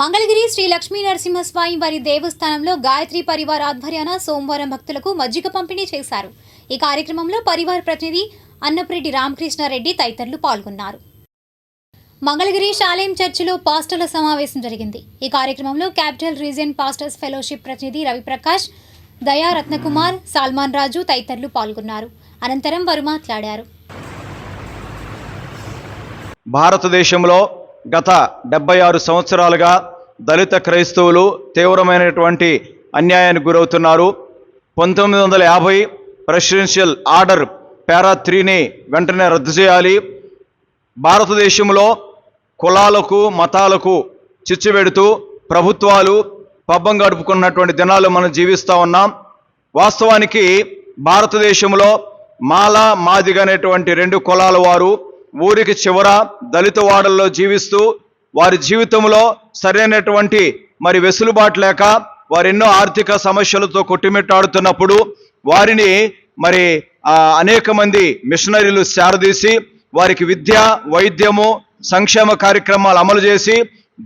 మంగళగిరి శ్రీ లక్ష్మీ నరసింహస్వామి వారి దేవస్థానంలో గాయత్రి పరివార్ ఆధ్వర్యాన సోమవారం భక్తులకు మజ్జిగ పంపిణీ చేశారు. ఈ కార్యక్రమంలో పరివార్ ప్రతినిధి అన్నప్రెడ్డి రామకృష్ణారెడ్డి తదితరులు పాల్గొన్నారు. మంగళగిరి శాలేం చర్చిలో పాస్టర్ల సమావేశం జరిగింది. ఈ కార్యక్రమంలో క్యాపిటల్ రీజియన్ పాస్టర్స్ ఫెలోషిప్ ప్రతినిధి రవిప్రకాష్, దయా రత్నకుమార్, సల్మాన్ రాజు తదితరులు పాల్గొన్నారు. అనంతరం వారు మాట్లాడారు. భారతదేశంలో గత 76 సంవత్సరాలుగా దళిత క్రైస్తవులు తీవ్రమైనటువంటి అన్యాయానికి గురవుతున్నారు. 1950 ప్రెసిడెన్షియల్ ఆర్డర్ పారా 3ని వెంటనే రద్దు చేయాలి. భారతదేశంలో కులాలకు మతాలకు చిచ్చు పెడుతూ ప్రభుత్వాలు పబ్బం గడుపుకున్నటువంటి దినాలు మనం జీవిస్తూ ఉన్నాం. వాస్తవానికి భారతదేశంలో మాల మాదిగ అనేటువంటి 2 కులాల వారు ఊరికి చివర దళిత వాడల్లో జీవిస్తూ వారి జీవితంలో సరైనటువంటి వెసులుబాటు లేక వారు ఎన్నో ఆర్థిక సమస్యలతో కొట్టుమిట్టాడుతున్నప్పుడు వారిని అనేక మంది మిషనరీలు చేరదీసి వారికి విద్య, వైద్యము, సంక్షేమ కార్యక్రమాలు అమలు చేసి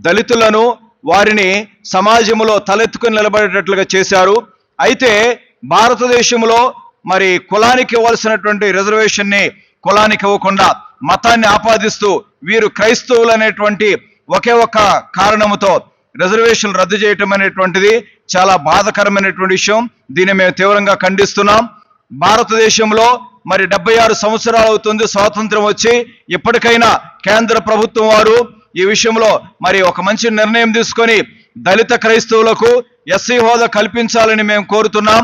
దళితులను వారిని సమాజంలో తలెత్తుకుని నిలబడేటట్లుగా చేశారు. అయితే భారతదేశంలో కులానికి ఇవ్వాల్సినటువంటి రిజర్వేషన్ని కులానికి ఇవ్వకుండా మతాన్ని ఆపాదిస్తూ వీరు క్రైస్తవులు అనేటువంటి ఒకే ఒక్క కారణముతో రిజర్వేషన్లు రద్దు చేయటం అనేటువంటిది చాలా బాధాకరమైనటువంటి విషయం. దీన్ని మేము తీవ్రంగా ఖండిస్తున్నాం. భారతదేశంలో 76 సంవత్సరాలు అవుతుంది స్వాతంత్రం వచ్చి. ఇప్పటికైనా కేంద్ర ప్రభుత్వం వారు ఈ విషయంలో ఒక మంచి నిర్ణయం తీసుకొని దళిత క్రైస్తవులకు ఎస్సీ హోదా కల్పించాలని మేము కోరుతున్నాం.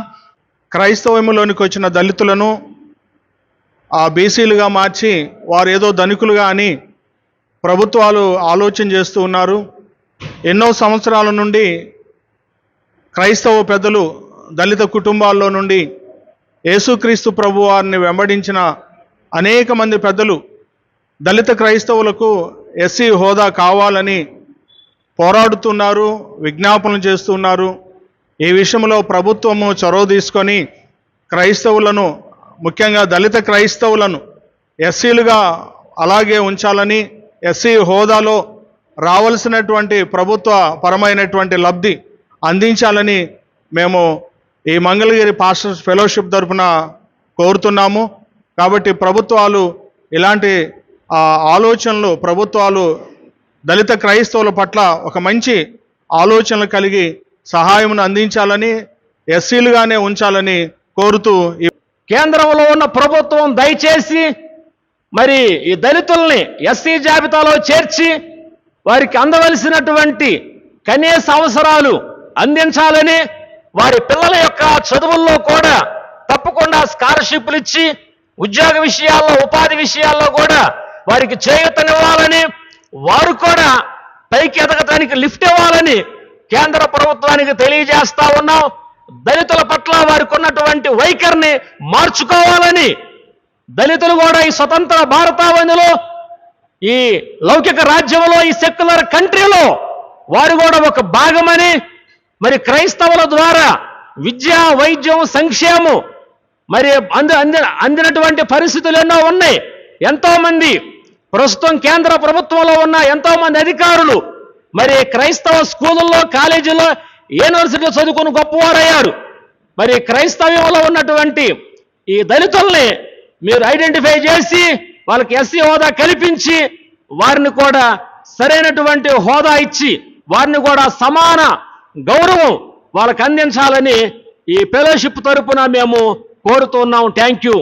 క్రైస్తవంలోనికి వచ్చిన దళితులను ఆ బీసీలుగా మార్చి వారు ఏదో ధనికులుగా అని ప్రభుత్వాలు ఆలోచన చేస్తూ ఉన్నారు. ఎన్నో సంవత్సరాల నుండి క్రైస్తవ పెద్దలు దళిత కుటుంబాల్లో నుండి యేసుక్రీస్తు ప్రభు వారిని వెంబడించిన అనేక మంది పెద్దలు దళిత క్రైస్తవులకు ఎస్సీ హోదా కావాలని పోరాడుతున్నారు, విజ్ఞాపనలు చేస్తున్నారు. ఈ విషయంలో ప్రభుత్వము చొరవ తీసుకొని క్రైస్తవులను, ముఖ్యంగా దళిత క్రైస్తవులను ఎస్సీలుగా అలాగే ఉంచాలని, ఎస్సీ హోదాలో రావాల్సినటువంటి ప్రభుత్వ పరమైనటువంటి లబ్ధి అందించాలని మేము ఈ మంగళగిరి పాస్టర్స్ ఫెలోషిప్ తరఫున కోరుతున్నాము. కాబట్టి ప్రభుత్వాలు ఇలాంటి ఆలోచనలు, ప్రభుత్వాలు దళిత క్రైస్తవుల పట్ల ఒక మంచి ఆలోచనలు కలిగి సహాయమును అందించాలని, ఎస్సీలుగానే ఉంచాలని కోరుతూ కేంద్రంలో ఉన్న ప్రభుత్వం దయచేసి ఈ దళితుల్ని ఎస్సీ జాబితాలో చేర్చి వారికి అందవలసినటువంటి కనీస అవసరాలు అందించాలని, వారి పిల్లల యొక్క చదువుల్లో కూడా తప్పకుండా స్కాలర్షిప్లు ఇచ్చి ఉద్యోగ విషయాల్లో, ఉపాధి విషయాల్లో కూడా వారికి చేయూతనివ్వాలని, వారు కూడా పైకి ఎదగటానికి లిఫ్ట్ ఇవ్వాలని కేంద్ర ప్రభుత్వానికి తెలియజేస్తా ఉన్నాం. దళితుల పట్ల వారికి ఉన్నటువంటి వైఖరిని మార్చుకోవాలని, దళితులు కూడా ఈ స్వతంత్ర భారతావనిలో, ఈ లౌకిక రాజ్యంలో, ఈ సెక్యులర్ కంట్రీలో వారు కూడా ఒక భాగమని, క్రైస్తవుల ద్వారా విద్య, వైద్యం, సంక్షేమం అందినటువంటి పరిస్థితులు ఎన్నో ఉన్నాయి. ఎంతోమంది ప్రస్తుతం కేంద్ర ప్రభుత్వంలో ఉన్న ఎంతోమంది అధికారులు క్రైస్తవ స్కూళ్ళల్లో, కాలేజీల్లో, యూనివర్సిటీలో చదువుకుని గొప్పవారయ్యారు. క్రైస్తవ్యంలో ఉన్నటువంటి ఈ దళితుల్ని మీరు ఐడెంటిఫై చేసి వాళ్ళకి ఎస్సీ హోదా కల్పించి వారిని కూడా సరైనటువంటి హోదా ఇచ్చి వారిని కూడా సమాన గౌరవం వాళ్ళకి అందించాలని ఈ ఫెలోషిప్ తరపున మేము కోరుతున్నాం. Thank you.